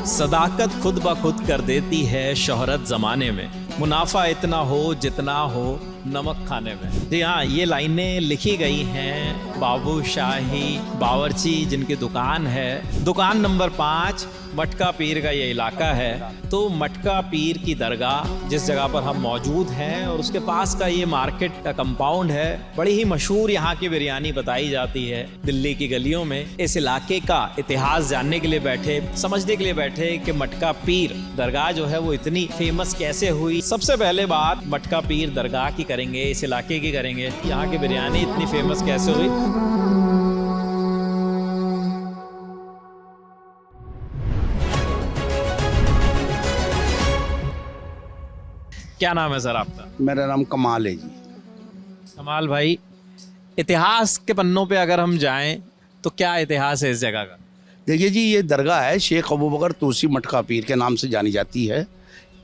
सदाकत खुद ब खुद कर देती है शोहरत जमाने में, मुनाफा इतना हो जितना हो नमक खाने में। जी हाँ, ये लाइनें लिखी गई हैं बाबू शाही बावर्ची जिनकी दुकान है, दुकान नंबर 5, मटका पीर का ये इलाका है। तो मटका पीर की दरगाह जिस जगह पर हम मौजूद हैं और उसके पास का ये मार्केट का कंपाउंड है, बड़ी ही मशहूर यहाँ की बिरयानी बताई जाती है दिल्ली की गलियों में। इस इलाके का इतिहास जानने के लिए बैठे, समझने के लिए बैठे कि मटका पीर दरगाह जो है वो इतनी फेमस कैसे हुई। सबसे पहले बात मटका पीर दरगाह की करेंगे, इस इलाके की करेंगे, यहाँ की बिरयानी इतनी फेमस कैसे हुई। क्या नाम है सर आपका? मेरा नाम कमाल है जी। कमाल भाई, इतिहास के पन्नों पे अगर हम जाएं तो क्या इतिहास है इस जगह का? देखिए जी, ये दरगाह है शेख अबू बकर तूसी मटका पीर के नाम से जानी जाती है।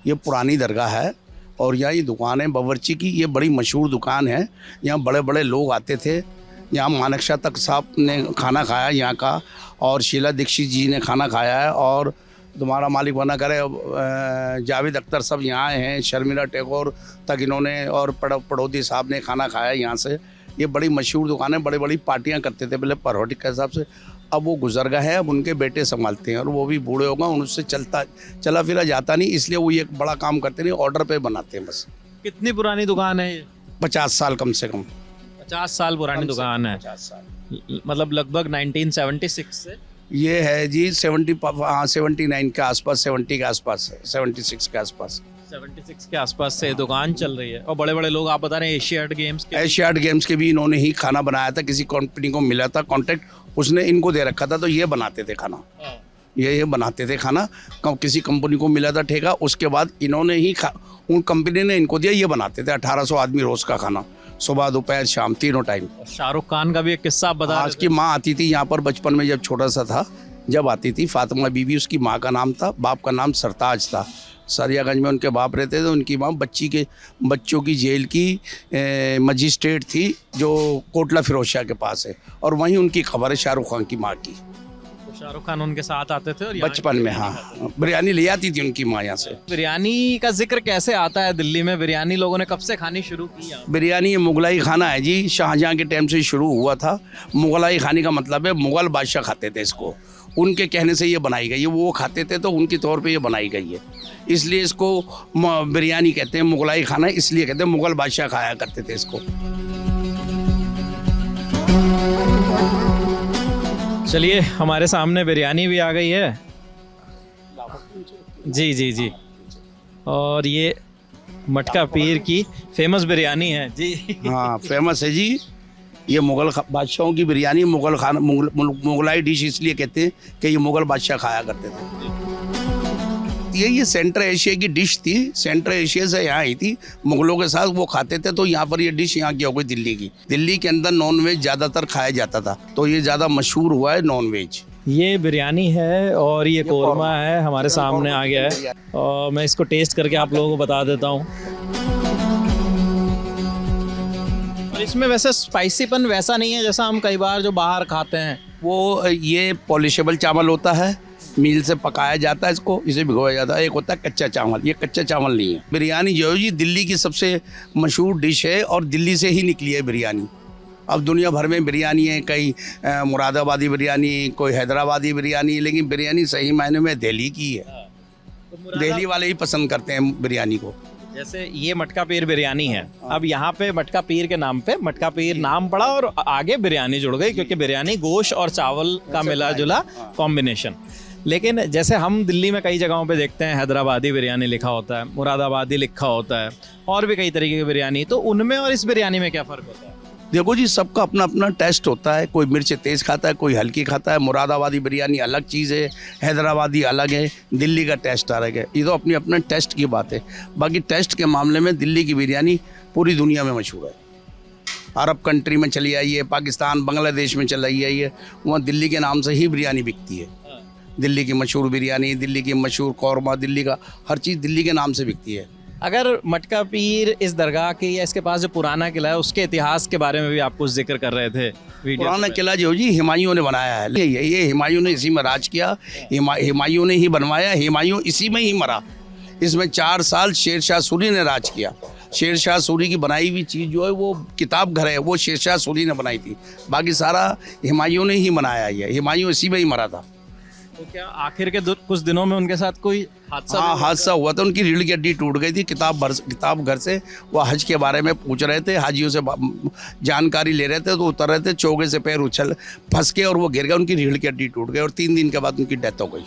ये पुरानी दरगाह है और यहाँ ये दुकान है बावर्ची की, ये बड़ी मशहूर दुकान है। यहाँ बड़े बड़े लोग आते थे। यहाँ मानेकशा तक साहब ने खाना खाया यहाँ का, और शीला दीक्षित जी ने खाना खाया है, और तुम्हारा मालिक बना करे जावेद अख्तर सब यहाँ आए हैं, शर्मिला टैगोर तक इन्होंने, और पड़ोदी साहब ने खाना खाया यहाँ से। ये बड़ी मशहूर दुकान है, बड़ी बड़ी पार्टियाँ करते थे पहले परोठी के हिसाब से। अब वो गुजर गए हैं, अब उनके बेटे संभालते हैं और वो भी बूढ़े हो गए, उनसे चला फिरा जाता नहीं, इसलिए वो ये बड़ा काम करते नहीं, ऑर्डर पे बनाते हैं बस। कितनी पुरानी दुकान है ये? 50 साल कम से कम। 50 साल पुरानी दुकान है, 50 साल मतलब लगभग 1976 से। ये है जी 79 के आसपास, 70 के आसपास, 76 के आसपास, 76 के आसपास से दुकान चल रही है। और बड़े बड़े लोग, आप बता रहे हैं एशियाड गेम्स के भी इन्होंने ही खाना बनाया था। किसी कंपनी को मिला था कॉन्ट्रैक्ट, उसने इनको दे रखा था, तो ये बनाते थे खाना। ये बनाते थे खाना, किसी कंपनी को मिला था ठेका, उसके बाद इन्होंने ही उन कंपनी ने इनको दिया, ये बनाते थे। 1800 आदमी रोज का खाना, सुबह दोपहर शाम तीनों टाइम। शाहरुख खान का भी एक किस्सा बता। आज की माँ आती थी यहाँ पर बचपन में, जब छोटा सा था, जब आती थी फातिमा बीबी, उसकी माँ का नाम था, बाप का नाम सरताज था। सरियागंज में उनके बाप रहते थे। उनकी माँ बच्चों की जेल की मजिस्ट्रेट थी, जो कोटला फिरोजशाह के पास है, और वहीं उनकी खबर है शाहरुख खान की माँ की। तो शाहरुख खान उनके साथ आते थे और बचपन में, हाँ, बिरयानी ले आती थी उनकी माँ यहाँ से। बिरयानी का जिक्र कैसे आता है दिल्ली में? बिरयानी लोगों ने कब से खानी शुरू की? बिरयानी ये मुगलाई खाना है जी, शाहजहाँ के टाइम से शुरू हुआ था। मुगलाई खाने का मतलब है मुगल बादशाह खाते थे इसको, उनके कहने से ये बनाई गई है। वो खाते थे तो उनके तौर पे ये बनाई गई है, इसलिए इसको बिरयानी कहते हैं। मुगलाई खाना इसलिए कहते हैं, मुगल बादशाह खाया करते थे इसको। चलिए, हमारे सामने बिरयानी भी आ गई है। जी जी जी, और ये मटका पीर की फेमस बिरयानी है जी। हाँ, फेमस है जी। ये मुगल बादशाहों की बिरयानी, मुगलाई डिश इसलिए कहते हैं कि ये मुगल बादशाह खाया करते थे। ये सेंट्रल एशिया की डिश थी, सेंट्रल एशिया से यहाँ आई थी, मुगलों के साथ वो खाते थे, तो यहाँ पर ये डिश यहाँ की हो गई दिल्ली की। दिल्ली के अंदर नॉन वेज ज़्यादातर खाया जाता था, तो ये ज़्यादा मशहूर हुआ है नॉन वेज। ये बिरयानी है और ये कोरमा है, हमारे सामने आ गया है, और मैं इसको टेस्ट करके आप लोगों को बता देता हूँ। और इसमें वैसे स्पाइसीपन वैसा नहीं है जैसा हम कई बार जो बाहर खाते हैं। वो ये पॉलिशेबल चावल होता है, मील से पकाया जाता है इसको, इसे भिगोया जाता है। एक होता है कच्चा चावल, ये कच्चा चावल नहीं है। बिरयानी जो है जी दिल्ली की सबसे मशहूर डिश है, और दिल्ली से ही निकली है बिरयानी। अब दुनिया भर में बिरयानी है, कई मुरादाबादी बिरयानी, कोई हैदराबादी बिरयानी, लेकिन बिरयानी सही मायने में दिल्ली की है। तो दिल्ली वाले ही पसंद करते हैं बिरयानी को। जैसे ये मटका पीर बिरयानी है, अब यहाँ पे मटका पीर के नाम पे मटका पीर नाम पड़ा और आगे बिरयानी जुड़ गई, क्योंकि बिरयानी गोश्त और चावल का मिला जुला कॉम्बिनेशन। लेकिन जैसे हम दिल्ली में कई जगहों पे देखते हैं हैदराबादी बिरयानी लिखा होता है, मुरादाबादी लिखा होता है, और भी कई तरीके की बिरयानी, तो उनमें और इस बिरयानी में क्या फ़र्क होता है? देखो जी, सबका अपना अपना टेस्ट होता है। कोई मिर्च तेज़ खाता है, कोई हल्की खाता है। मुरादाबादी बिरयानी अलग चीज़ है, हैदराबादी अलग है, दिल्ली का टेस्ट अलग है। ये तो अपनी अपने टेस्ट की बात है। बाकी टेस्ट के मामले में दिल्ली की बिरयानी पूरी दुनिया में मशहूर है। अरब कंट्री में चली आई है, पाकिस्तान बांग्लादेश में चली आई है, वहाँ दिल्ली के नाम से ही बिरयानी बिकती है। दिल्ली की मशहूर बिरयानी, दिल्ली की मशहूर कौरमा, दिल्ली का हर चीज़ दिल्ली के नाम से बिकती है। अगर मटका पीर इस दरगाह के या इसके पास जो पुराना किला है उसके इतिहास के बारे में भी आप कुछ जिक्र कर रहे थे, वीडियो पुराना किला जो जी हुमायूं ने बनाया है, ये हुमायूं ने इसी में राज किया, हुमायूं ने ही बनवाया, हुमायूं इसी में ही मरा। इसमें 4 साल शेरशाह सूरी ने राज किया। शेरशाह सूरी की बनाई हुई चीज़ जो है वो किताब घर है, वो शेरशाह सूरी ने बनाई थी, बाकी सारा हुमायूं ने ही बनाया है। हुमायूं इसी में ही मरा था। तो क्या आखिर के कुछ दिनों में उनके साथ कोई हादसा हाँ, भी हुआ? हादसा हुआ था, उनकी रीढ़ की हड्डी टूट गई थी। किताब घर से वो हज के बारे में पूछ रहे थे, हाजियों से जानकारी ले रहे थे, तो उतर रहे थे, चौके से पैर उछल फंस के और वो गिर गए, उनकी रीढ़ की हड्डी टूट गई और 3 दिन के बाद उनकी डेथ हो गई।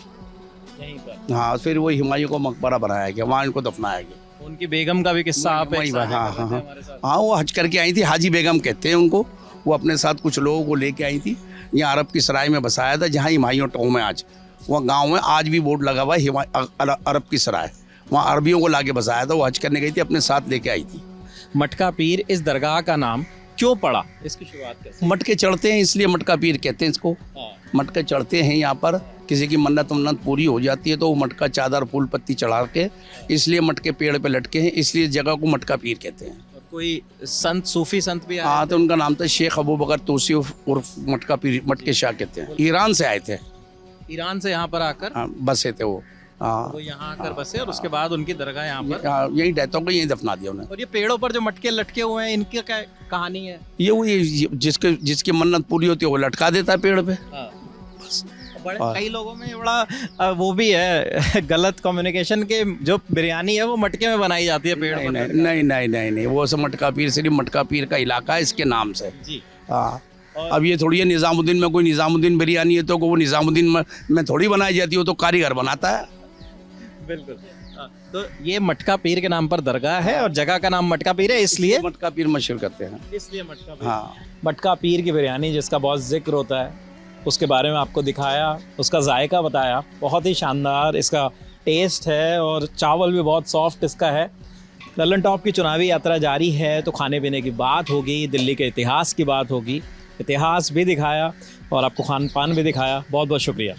यहीं पर हाँ, फिर वो हुमायूं को मकबरा बनाया गया, वहाँ इनको दफनाया गया। उनकी बेगम का भी किस्सा आप एक वही साथ हाँ बताते हाँ हैं हाँ हमारे साथ। हाँ, वो हज करके आई थी, हाजी बेगम कहते हैं उनको। वो अपने साथ कुछ लोगों को लेके आई थी, यहाँ अरब की सराय में बसाया था, जहाँ हुमायूं टाउन में आज वहाँ गांव में आज भी बोर्ड लगा हुआ है अरब की सराय। वहाँ अरबियों को लाके बसाया था, वो हज करने गई थी, अपने साथ लेके आई थी। मटका पीर इस दरगाह का नाम क्यों पड़ा, इसकी शुरुआत कैसे? मटके चढ़ते हैं इसलिए मटका पीर कहते हैं इसको। हाँ। मटके चढ़ते हैं यहाँ पर, किसी की मन्नत पूरी हो जाती है तो वो मटका चादर फूल पत्ती चढ़ा के, इसलिए मटके पेड़ पे लटके हैं, इसलिए जगह को मटका पीर कहते हैं। और कोई संत, सूफी संत भी आए? हाँ, तो उनका नाम था शेख अबू बकर तूसी उर्फ मटका पीर, मटके शाह कहते हैं। ईरान से आए थे, ईरान से यहाँ पर आकर हाँ, बसे थे वो। हाँ, वो यहाँ आकर बसे और उसके बाद उनकी दरगाह यहाँ पर। यही डेथ हो गई, यही दफना दिया उन्हें। और ये पेड़ों पर जो मटके लटके हुए हैं, इनकी क्या कहानी है? ये जिसकी मन्नत पूरी होती है वो लटका देता है पेड़ पे। हाँ। बड़े कई लोगों में बड़ा वो भी है गलत कम्युनिकेशन के, जो बिरयानी है वो मटके में बनाई जाती है पेड़ पर। नहीं, वो सब मटका पीर सिर्फ मटका पीर का इलाका है इसके नाम से। जी। हाँ, अब ये थोड़ी है निज़ामुद्दीन में कोई निज़ामुद्दीन बिरयानी है तो वो निज़ामुद्दीन में थोड़ी बनाई जाती है, वो तो कारीगर बनाता है। बिल्कुल। तो ये मटका पीर के नाम पर दरगाह है और जगह का नाम मटका पीर है, इसलिए मटका पीर मशहूर करते हैं। इसलिए मटका पीर। हाँ, मटका पीर की बिरयानी जिसका बहुत जिक्र होता है, उसके बारे में आपको दिखाया, उसका जायका बताया, बहुत ही शानदार इसका टेस्ट है और चावल भी बहुत सॉफ्ट इसका है। लल्लन टॉप की चुनावी यात्रा जारी है, तो खाने पीने की बात होगी, दिल्ली के इतिहास की बात होगी, इतिहास भी दिखाया और आपको खान पान भी दिखाया। बहुत बहुत शुक्रिया।